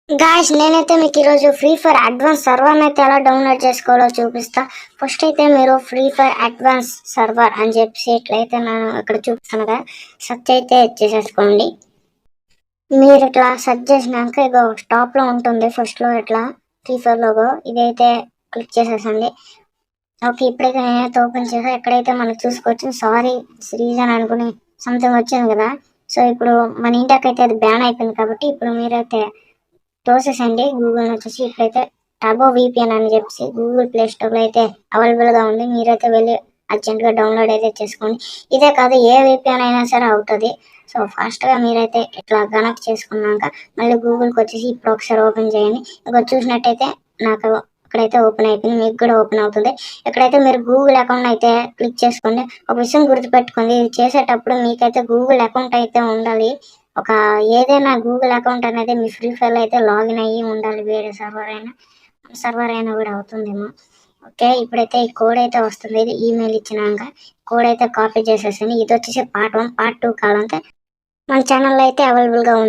Guys నేనైతే మీకు ఈరోజు ఫ్రీ ఫైర్ అడ్వాన్స్ సర్వర్ అయితే ఎలా డౌన్లోడ్ చేసుకోవాలో చూపిస్తా. ఫస్ట్ అయితే మీరు ఫ్రీ ఫైర్ అడ్వాన్స్ సర్వర్ అని చెప్పి ఇట్లయితే నేను ఇక్కడ చూపిస్తాను కదా, సెర్చ్ అయితే చేసేసుకోండి. మీరు ఇట్లా సెర్చ్ చేసినాక ఇగో టాప్ లో ఉంటుంది ఫస్ట్ లో ఇట్లా ఫ్రీ ఫైర్ లోగో, ఇదైతే క్లిక్ చేసేసండి. ఓకే, ఇప్పుడైతే నేనైతే ఓపెన్ చేసా. ఎక్కడైతే మనకు చూసుకోవచ్చు సారీ రీజన్ అనుకుని సంథింగ్ వచ్చింది కదా. సో ఇప్పుడు మన ఇండియాకి అయితే అది బ్యాన్ అయిపోయింది కాబట్టి ఇప్పుడు మీరైతే తోసేసండి. గూగుల్ వచ్చేసి ఇప్పుడైతే టర్బో విపిఎన్ అని చెప్పి గూగుల్ ప్లే స్టోర్లో అయితే అవైలబుల్గా ఉంది. మీరైతే వెళ్ళి అర్జెంట్గా డౌన్లోడ్ అయితే చేసుకోండి. ఇదే కాదు ఏ విపిఎన్ అయినా సరే అవుతుంది. సో ఫాస్ట్గా మీరైతే ఇట్లా కనెక్ట్ చేసుకున్నాక మళ్ళీ గూగుల్కి వచ్చేసి ఇప్పుడు ఒకసారి ఓపెన్ చేయండి. ఇక్కడ చూసినట్టయితే నాకు ఇక్కడైతే ఓపెన్ అయిపోయింది, మీకు కూడా ఓపెన్ అవుతుంది. ఎక్కడైతే మీరు గూగుల్ అకౌంట్ అయితే క్లిక్ చేసుకోండి. ఒక విషయం గుర్తుపెట్టుకోండి, ఇది చేసేటప్పుడు మీకైతే గూగుల్ అకౌంట్ అయితే ఉండాలి. ఒక ఏదైనా గూగుల్ అకౌంట్ అనేది మీ ఫ్రీ ఫైర్లో అయితే లాగిన్ అయ్యి ఉండాలి. వేరే సర్వర్ అయినా కూడా అవుతుందేమో. ఓకే, ఇప్పుడైతే ఈ కోడ్ అయితే వస్తుంది. ఇది ఈమెయిల్ ఇచ్చినాక కోడ్ అయితే కాపీ చేసేసాను. ఇది వచ్చేసి పార్ట్ 1, పార్ట్ 2 కావాలంటే మన ఛానల్లో అయితే అవైలబుల్గా ఉంది.